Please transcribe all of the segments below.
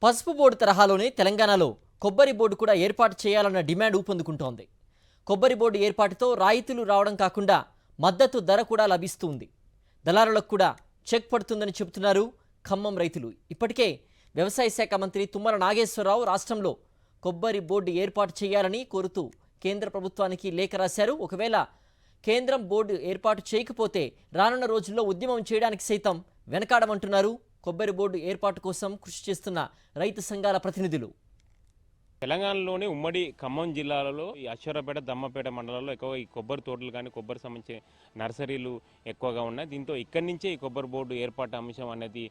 పసుపు బోర్డు తరహాలోనే తెలంగాణలో కొబ్బరి బోర్డు కూడా ఏర్పాటు చేయాలన్న డిమాండ్ ఊపందుకుంటోంది. కొబ్బరి బోర్డు ఏర్పాటుతో రాయితీలు రావడం కాకుండా మద్దతు ధర కూడా లభిస్తుంది. దళారులకు కూడా చెక్ పడుతుందని చెబుతున్నారు ఖమ్మం రైతులు. ఇప్పటికే వ్యవసాయ శాఖ మంత్రి తుమ్మల నాగేశ్వరరావు రాష్ట్రంలో కొబ్బరి బోర్డు ఏర్పాటు చేయాలని కోరుతూ కేంద్ర ప్రభుత్వానికి లేఖ రాశారు. ఒకవేళ కేంద్రం బోర్డు ఏర్పాటు చేయకపోతే రానున్న రోజుల్లో ఉద్యమం చేయడానికి సైతం వెనకాడమంటున్నారు కొబ్బరి బోర్డు ఏర్పాటు కోసం కృషి చేస్తున్న రైతు సంఘాల ప్రతినిధులు. తెలంగాణలోని ఉమ్మడి ఖమ్మం జిల్లాలలో ఈ అశ్వరపేట, దమ్మపేట మండలాల్లో ఎక్కువగా ఈ కొబ్బరి తోటలు కానీ కొబ్బరి సంబంధించిన నర్సరీలు ఎక్కువగా ఉన్నాయి. దీంతో ఇక్కడి నుంచే ఈ కొబ్బరి బోర్డు ఏర్పాటు అంశం అనేది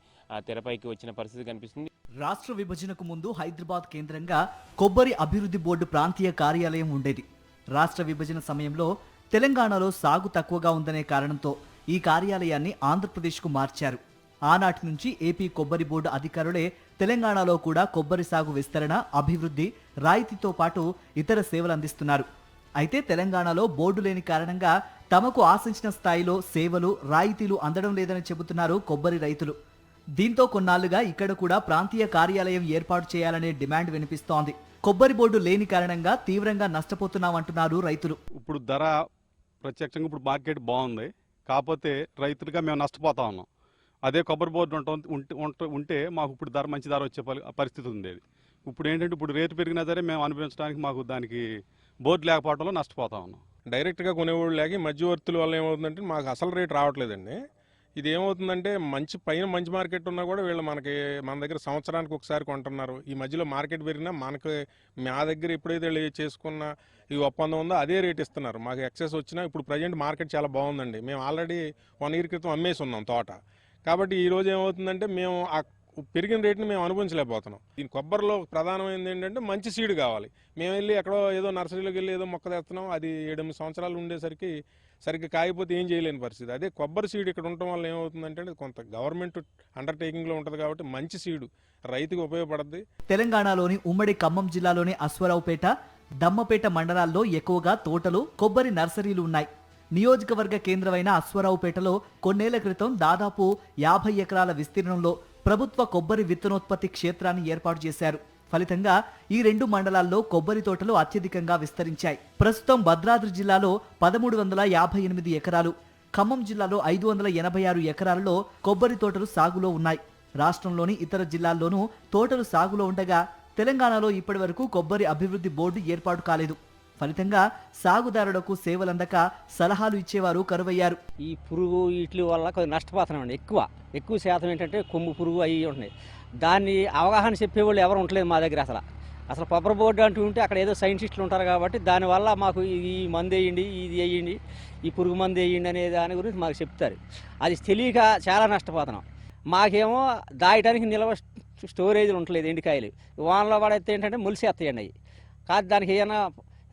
తెరపైకి వచ్చిన పరిస్థితి కనిపిస్తుంది. రాష్ట్ర విభజనకు ముందు హైదరాబాద్ కేంద్రంగా కొబ్బరి అభివృద్ధి బోర్డు ప్రాంతీయ కార్యాలయం ఉండేది. రాష్ట్ర విభజన సమయంలో తెలంగాణలో సాగు తక్కువగా ఉందనే కారణంతో ఈ కార్యాలయాన్ని ఆంధ్రప్రదేశ్కు మార్చారు. ఆనాటి నుంచి ఏపీ కొబ్బరి బోర్డు అధికారులే తెలంగాణలో కూడా కొబ్బరి సాగు విస్తరణ, అభివృద్ధి, రాయితీతో పాటు ఇతర సేవలు అందిస్తున్నారు. అయితే తెలంగాణలో బోర్డు లేని కారణంగా తమకు ఆశించిన స్థాయిలో సేవలు, రాయితీలు అందడం లేదని చెబుతున్నారు కొబ్బరి రైతులు. దీంతో కొన్నాళ్లుగా ఇక్కడ కూడా ప్రాంతీయ కార్యాలయం ఏర్పాటు చేయాలనే డిమాండ్ వినిపిస్తోంది. కొబ్బరి బోర్డు లేని కారణంగా తీవ్రంగా నష్టపోతున్నామంటున్నారు రైతులు. ఇప్పుడు ధర ప్రత్యక్షంగా ఇప్పుడు మార్కెట్ బాగుంది, కాకపోతే రైతులుగా మేము నష్టపోతా ఉన్నాం. అదే కొబ్బరి బోర్డు ఉంటే మాకు ఇప్పుడు ధర మంచి ధర వచ్చే పరిస్థితి ఉండేది. ఇప్పుడు ఏంటంటే ఇప్పుడు రేటు పెరిగినా సరే మేము అనుభవించడానికి మాకు దానికి బోర్డు లేకపోవడంలో నష్టపోతా ఉన్నాం. డైరెక్ట్గా కొనేవాళ్ళు లేక మధ్యవర్తుల వల్ల ఏమవుతుందంటే మాకు అసలు రేటు రావట్లేదండి. ఇది ఏమవుతుందంటే మంచి మార్కెట్ ఉన్నా కూడా వీళ్ళు మన దగ్గర సంవత్సరానికి ఒకసారి కొంటున్నారు. ఈ మధ్యలో మార్కెట్ పెరిగినా మా దగ్గర ఎప్పుడైతే చేసుకున్న ఈ ఒప్పందం ఉందో అదే రేట్ ఇస్తున్నారు. మాకు ఎక్సెస్ వచ్చినా ఇప్పుడు ప్రజెంట్ మార్కెట్ చాలా బాగుందండి. మేము ఆల్రెడీ 1 year క్రితం అమ్మేసి ఉన్నాం తోట. కాబట్టి ఈరోజు ఏమవుతుందంటే మేము ఆ పెరిగిన రేటుని మేము అనుభవించలేకపోతున్నాం. దీని కొబ్బరిలో ప్రధానమైనది ఏంటంటే మంచి సీడ్ కావాలి. మేము వెళ్ళి ఎక్కడో ఏదో నర్సరీలోకి వెళ్ళి ఏదో మొక్క తెస్తున్నాం, అది 7-8 సంవత్సరాలు ఉండేసరికి సరిగ్గా కాయపోతే ఏం చేయలేని పరిస్థితి. అదే కొబ్బరి సీడ్ ఇక్కడ ఉండటం వల్ల ఏమవుతుందంటే కొంత గవర్నమెంట్ అండర్టేకింగ్లో ఉంటుంది కాబట్టి మంచి సీడు రైతుకు ఉపయోగపడుతుంది. తెలంగాణలోని ఉమ్మడి ఖమ్మం జిల్లాలోని అశ్వరావుపేట, దమ్మపేట మండలాల్లో ఎక్కువగా తోటలు, కొబ్బరి నర్సరీలు ఉన్నాయి. నియోజకవర్గ కేంద్రమైన అశ్వరావుపేటలో కొన్నేళ్ల క్రితం దాదాపు 50 ఎకరాల విస్తీర్ణంలో ప్రభుత్వ కొబ్బరి విత్తనోత్పత్తి క్షేత్రాన్ని ఏర్పాటు చేశారు. ఫలితంగా ఈ 2 మండలాల్లో కొబ్బరి తోటలు అత్యధికంగా విస్తరించాయి. ప్రస్తుతం భద్రాద్రి జిల్లాలో 1358 ఎకరాలు, ఖమ్మం జిల్లాలో 586 ఎకరాలలో కొబ్బరి తోటలు సాగులో ఉన్నాయి. రాష్ట్రంలోని ఇతర జిల్లాల్లోనూ తోటలు సాగులో ఉండగా తెలంగాణలో ఇప్పటి వరకు కొబ్బరి అభివృద్ధి బోర్డు ఏర్పాటు కాలేదు. ఫలితంగా సాగుదారులకు సేవలందక సలహాలు ఇచ్చేవారు కరువయ్యారు. ఈ పురుగు వీటి వల్ల కొద్దిగా నష్టపోతున్నామండి. ఎక్కువ శాతం ఏంటంటే కొమ్ము పురుగు అవి ఉంటున్నాయి. దాన్ని అవగాహన చెప్పేవాళ్ళు ఎవరు ఉండలేదు మా దగ్గర. అసలు కొబ్బరి బోర్డు అంటూ ఉంటే అక్కడ ఏదో సైంటిస్టులు ఉంటారు కాబట్టి దానివల్ల మాకు ఈ మందు వేయండి, ఇది వేయండి, ఈ పురుగు మందు వేయండి అనే దాని గురించి మాకు చెప్తారు. అది తెలియక చాలా నష్టపోతున్నాం. మాకేమో దాయడానికి నిల్వ స్టోరేజ్లు ఉండలేదు. ఎండికాయలు వానలో పడితే ఏంటంటే ములిసేస్తాయండి అవి. కాదు దానికి ఏమైనా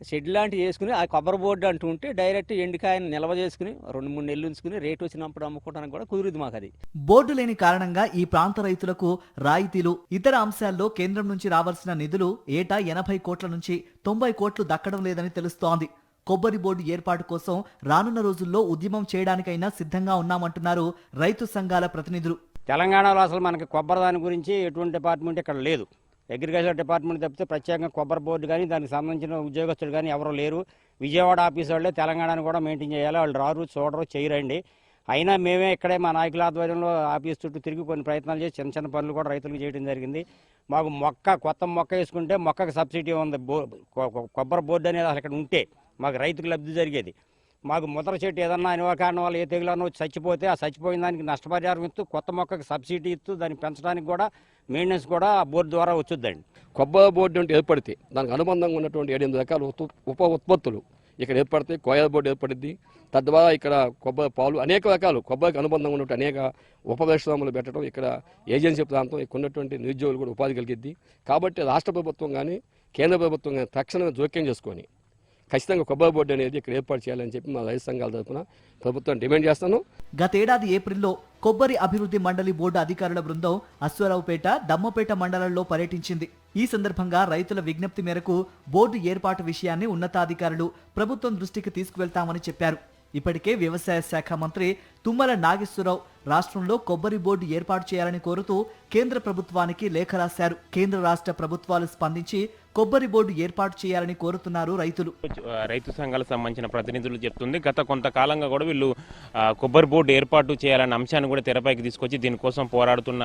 షెడ్ లాంటివి వేసుకుని ఆ కొబ్బరి బోర్డు అంటూ ఉంటే డైరెక్ట్ ఎండికాయను నిల్వ చేసుకుని 2-3 నెలలు ఉంచుకుని రేటు వచ్చినప్పుడు అమ్ముకోవడానికి కూడా కుదురుది మాకు. అది బోర్డు లేని కారణంగా ఈ ప్రాంత రైతులకు రాయితీలు, ఇతర అంశాల్లో కేంద్రం నుంచి రావాల్సిన నిధులు ఏటా 80 కోట్ల నుంచి 90 కోట్లు దక్కడం లేదని తెలుస్తోంది. కొబ్బరి బోర్డు ఏర్పాటు కోసం రానున్న రోజుల్లో ఉద్యమం చేయడానికైనా సిద్ధంగా ఉన్నామంటున్నారు రైతు సంఘాల ప్రతినిధులు. తెలంగాణలో అసలు మనకి కొబ్బరి దాని గురించి ఎటువంటి డిపార్ట్మెంట్ ఇక్కడ లేదు. అగ్రికల్చర్ డిపార్ట్మెంట్ తప్పితే ప్రత్యేకంగా కొబ్బరి బోర్డు కానీ దానికి సంబంధించిన ఉద్యోగస్తులు కానీ ఎవరు లేరు. విజయవాడ ఆఫీస్ వాళ్ళే తెలంగాణను కూడా మెయింటైన్ చేయాలి. వాళ్ళు రారు, చూడరు, చేయరండి. అయినా మేమే ఇక్కడే మా నాయకుల ఆధ్వర్యంలో ఆఫీస్ చుట్టూ తిరిగి కొన్ని ప్రయత్నాలు చేసి చిన్న పనులు కూడా రైతులకు చేయడం జరిగింది. మాకు కొత్త మొక్క వేసుకుంటే మొక్కకు సబ్సిడీ ఉంది. కొబ్బరి బోర్డు అనేది అసలు ఇక్కడ ఉంటే మాకు రైతుకు లబ్ధి జరిగేది. మాకు ముద్ర చెట్టు ఏదన్నా అనివార్య కారణం వల్ల ఏ తెగులన్నా చచ్చిపోతే ఆ చచ్చిపోయిన దానికి నష్టపరిహారం ఇస్తూ కొత్త మొక్కకి సబ్సిడీ ఇస్తూ దాన్ని పెంచడానికి కూడా మెయింటెనెన్స్ కూడా బోర్డు ద్వారా వచ్చుద్దండి. కొబ్బరి బోర్డు అంటే ఏర్పడితే దానికి అనుబంధంగా ఉన్నటువంటి 7-8 రకాల ఉప ఉత్పత్తులు ఇక్కడ ఏర్పడతాయి. కోయల బోర్డు ఏర్పడింది. తద్వారా ఇక్కడ కొబ్బరి పాలు అనేక రకాలు కొబ్బరికి అనుబంధంగా ఉన్నటువంటి అనేక ఉప పరిశ్రమలు పెట్టడం, ఇక్కడ ఏజెన్సీ ప్రాంతం ఇక్కడ ఉన్నటువంటి నిరుద్యోగులు కూడా ఉపాధి కలిగిద్ది. కాబట్టి రాష్ట్ర ప్రభుత్వం కానీ కేంద్ర ప్రభుత్వం కానీ తక్షణమే జోక్యం చేసుకొని ఖచ్చితంగా కొబ్బరి బోర్డు అనేది ఇక్కడ ఏర్పాటు చేయాలని చెప్పి మా రైతు సంఘాల తరఫున ప్రభుత్వం డిమాండ్ చేస్తాను. గతేడాది ఏప్రిల్లో కొబ్బరి అభివృద్ధి మండలి బోర్డు అధికారుల బృందం అశ్వరావుపేట, దమ్మపేట మండలాల్లో పర్యటించింది. ఈ సందర్భంగా రైతుల విజ్ఞప్తి మేరకు బోర్డు ఏర్పాటు విషయాన్ని ఉన్నతాధికారులు ప్రభుత్వం దృష్టికి తీసుకువెళ్తామని చెప్పారు. ఇప్పటికే వ్యవసాయ శాఖ మంత్రి తుమ్మల నాగేశ్వరరావు రాష్ట్రంలో కొబ్బరి బోర్డు ఏర్పాటు చేయాలని కోరుతూ కేంద్ర ప్రభుత్వానికి లేఖ రాశారు. కేంద్ర రాష్ట్ర ప్రభుత్వాలు స్పందించి కొబ్బరి బోర్డు ఏర్పాటు చేయాలని కోరుతున్నారు రైతులు. రైతు సంఘాలకు సంబంధించిన ప్రతినిధులు చెప్తుంది గత కొంతకాలంగా కూడా వీళ్ళు కొబ్బరి బోర్డు ఏర్పాటు చేయాలన్న అంశాన్ని కూడా తెరపైకి తీసుకొచ్చి దీనికోసం పోరాడుతున్న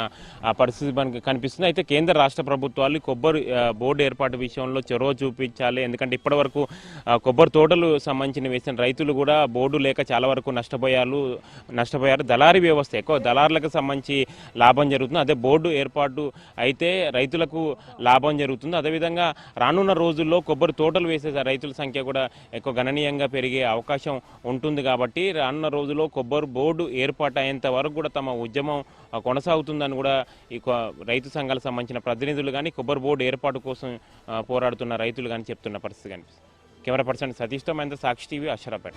పరిస్థితి మనకి కనిపిస్తుంది. అయితే కేంద్ర రాష్ట్ర ప్రభుత్వాలు కొబ్బరి బోర్డు ఏర్పాటు విషయంలో చొరవ చూపించాలి. ఎందుకంటే ఇప్పటివరకు కొబ్బరి తోటలు సంబంధించిన వేసిన రైతులు కూడా బోర్డు లేక చాలా వరకు నష్టపోయారు. దళారీ వ్యవస్థ ఎక్కువ దళారులకు సంబంధించి లాభం జరుగుతుంది. అదే బోర్డు ఏర్పాటు అయితే రైతులకు లాభం జరుగుతుంది. అదేవిధంగా రానున్న రోజుల్లో కొబ్బరి తోటలు వేసే రైతుల సంఖ్య కూడా ఎక్కువ గణనీయంగా పెరిగే అవకాశం ఉంటుంది. కాబట్టి రానున్న రోజుల్లో కొబ్బరి బోర్డు ఏర్పాటు అయ్యేంత వరకు కూడా తమ ఉద్యమం కొనసాగుతుందని కూడా ఈ రైతు సంఘాలకు సంబంధించిన ప్రతినిధులు కానీ కొబ్బరి బోర్డు ఏర్పాటు కోసం పోరాడుతున్న రైతులు కానీ చెప్తున్న పరిస్థితి కనిపిస్తుంది. కెమెరా పర్సన్ సతీష్తో మహేంద్ర, సాక్షి టీవీ, అశ్వరావుపేట.